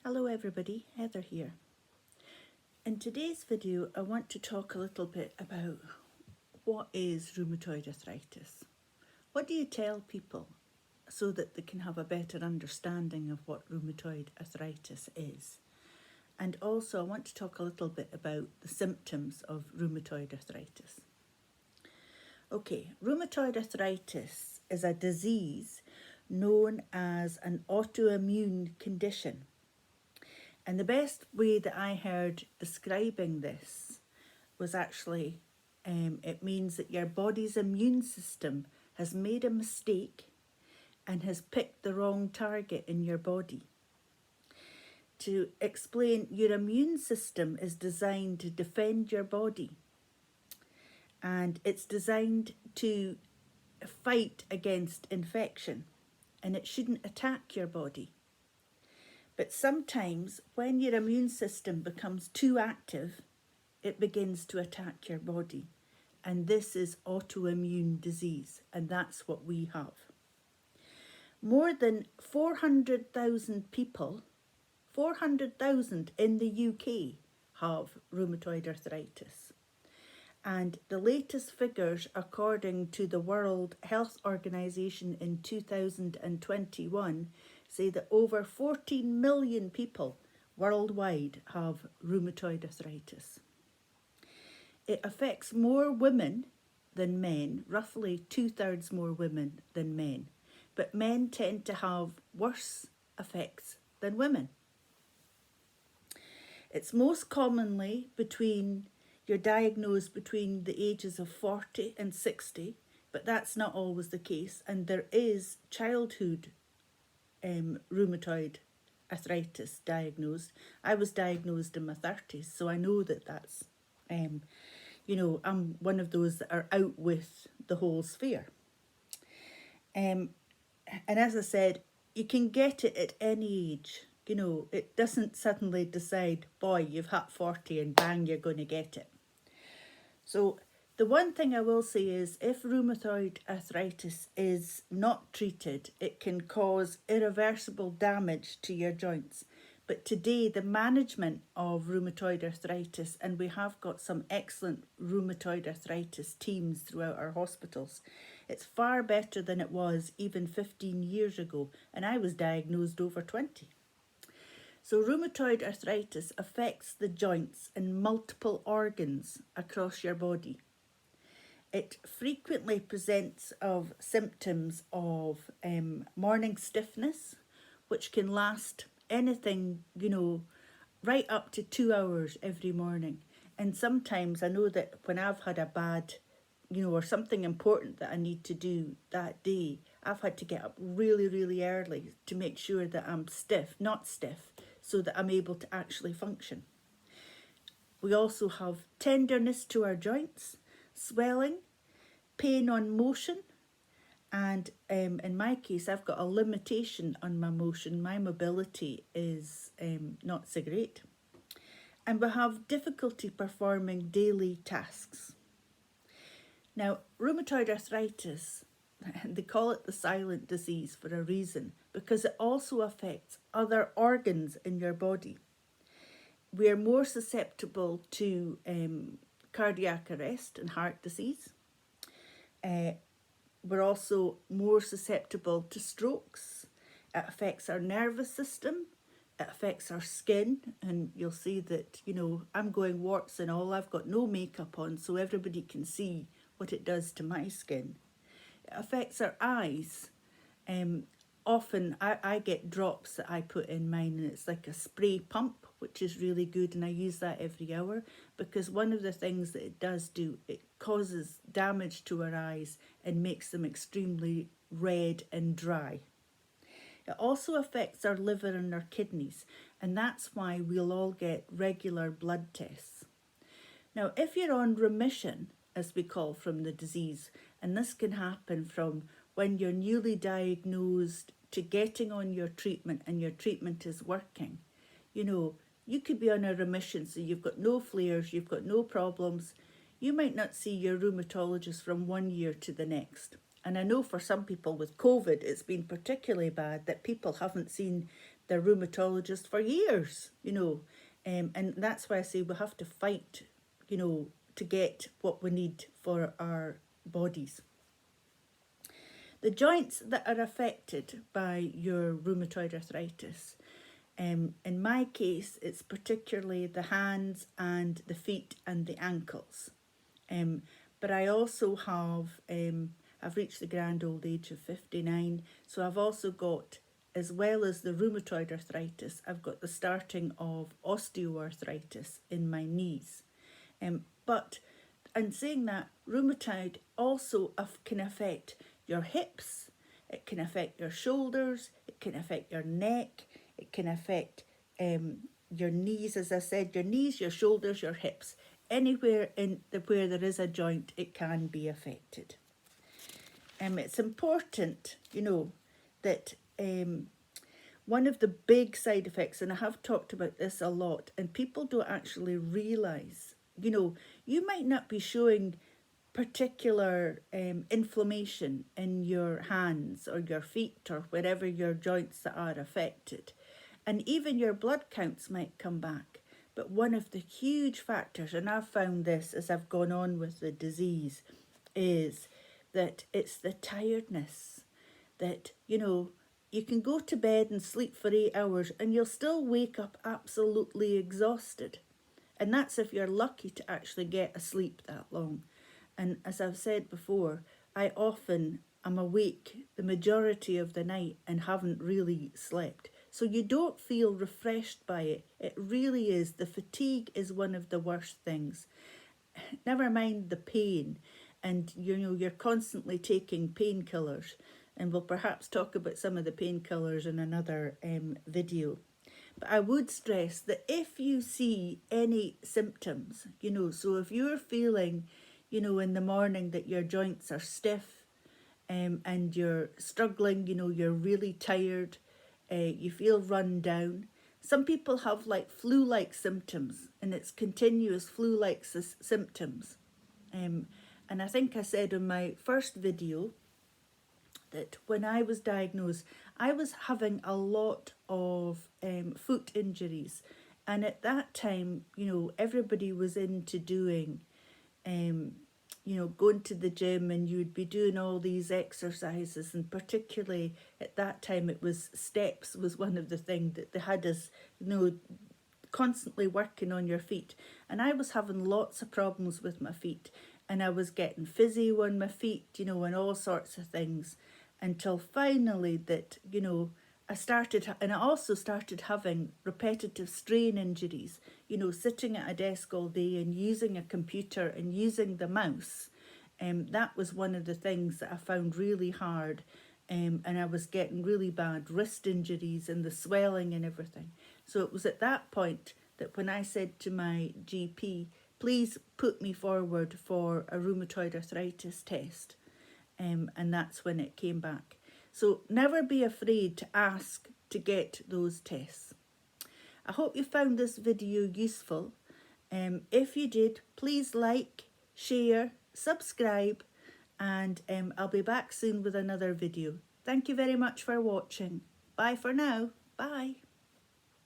Hello everybody, Heather here. In today's video I want to talk a little bit about what is rheumatoid arthritis. What do you tell people so that they can have a better understanding of what rheumatoid arthritis is? And also I want to talk a little bit about the symptoms of rheumatoid arthritis. Okay, rheumatoid arthritis is a disease known as an autoimmune condition. And the best way that I heard describing this was actually it means that your body's immune system has made a mistake and has picked the wrong target in your body. To explain, your immune system is designed to defend your body, and it's designed to fight against infection, and it shouldn't attack your body. But sometimes when your immune system becomes too active, it begins to attack your body. And this is autoimmune disease, and that's what we have. More than 400,000 people, 400,000 in the UK, have rheumatoid arthritis. And the latest figures, according to the World Health Organization in 2021, say that over 14 million people worldwide have rheumatoid arthritis. It affects more women than men, roughly 2/3 more women than men, but men tend to have worse effects than women. It's most commonly you're diagnosed between the ages of 40 and 60, but that's not always the case, and there is childhood rheumatoid arthritis diagnosed. I was diagnosed in my 30s, so I know that that's, I'm one of those that are out with the whole sphere. And as I said, you can get it at any age. It doesn't suddenly decide, boy, you've hit 40 and bang, you're going to get it. So the one thing I will say is if rheumatoid arthritis is not treated, it can cause irreversible damage to your joints. But today, the management of rheumatoid arthritis, and we have got some excellent rheumatoid arthritis teams throughout our hospitals, it's far better than it was even 15 years ago, and I was diagnosed over 20. So rheumatoid arthritis affects the joints and multiple organs across your body. It frequently presents of symptoms of morning stiffness, which can last anything, right up to 2 hours every morning. And sometimes I know that when I've had a bad, or something important that I need to do that day, I've had to get up really, really early to make sure that I'm not stiff, so that I'm able to actually function. We also have tenderness to our joints, swelling, pain on motion, and in my case, I've got a limitation on my motion. My mobility is not so great. And we have difficulty performing daily tasks. Now, rheumatoid arthritis, they call it the silent disease for a reason, because it also affects other organs in your body. We are more susceptible to cardiac arrest and heart disease. We're also more susceptible to strokes. It affects our nervous system. It affects our skin. And you'll see that, I'm going warts and all. I've got no makeup on, so everybody can see what it does to my skin. It affects our eyes. Often I get drops that I put in mine, and it's like a spray pump, which is really good, and I use that every hour, because one of the things that it does do, it causes damage to our eyes and makes them extremely red and dry. It also affects our liver and our kidneys, and that's why we'll all get regular blood tests. Now, if you're on remission, as we call, from the disease, and this can happen from when you're newly diagnosed to getting on your treatment and your treatment is working, you could be on a remission, so you've got no flares, you've got no problems. You might not see your rheumatologist from 1 year to the next. And I know for some people with COVID, it's been particularly bad that people haven't seen their rheumatologist for years, and that's why I say we have to fight, to get what we need for our bodies. The joints that are affected by your rheumatoid arthritis, in my case, it's particularly the hands and the feet and the ankles. But I also have, I've reached the grand old age of 59, so I've also got, as well as the rheumatoid arthritis, I've got the starting of osteoarthritis in my knees. But in saying that, rheumatoid also can affect your hips, it can affect your shoulders, it can affect your neck, it can affect your knees, as I said, your knees, your shoulders, your hips. Anywhere where there is a joint, it can be affected. It's important, that one of the big side effects, and I have talked about this a lot, and people don't actually realise, you might not be showing particular inflammation in your hands or your feet or wherever your joints that are affected. And even your blood counts might come back. But one of the huge factors, and I've found this as I've gone on with the disease, is that it's the tiredness. That, you can go to bed and sleep for 8 hours and you'll still wake up absolutely exhausted. And that's if you're lucky to actually get a sleep that long. And as I've said before, I often am awake the majority of the night and haven't really slept. So you don't feel refreshed by it. It really is. The fatigue is one of the worst things. Never mind the pain. And you're constantly taking painkillers. And we'll perhaps talk about some of the painkillers in another video. But I would stress that if you see any symptoms, so if you're feeling, in the morning that your joints are stiff and you're struggling, you're really tired, you feel run down. Some people have like flu-like symptoms, and it's continuous flu-like symptoms. And I think I said in my first video that when I was diagnosed, I was having a lot of foot injuries. And at that time, everybody was into doing, going to the gym, and you would be doing all these exercises. And particularly at that time, it was steps was one of the things that they had us, constantly working on your feet. And I was having lots of problems with my feet. And I was getting physio on my feet, and all sorts of things. Until finally that, I started, and I also started having repetitive strain injuries, sitting at a desk all day and using a computer and using the mouse. That was one of the things that I found really hard. And I was getting really bad wrist injuries and the swelling and everything. So it was at that point that when I said to my GP, please put me forward for a rheumatoid arthritis test. And that's when it came back. So never be afraid to ask to get those tests. I hope you found this video useful. If you did, please like, share, subscribe, and I'll be back soon with another video. Thank you very much for watching. Bye for now. Bye.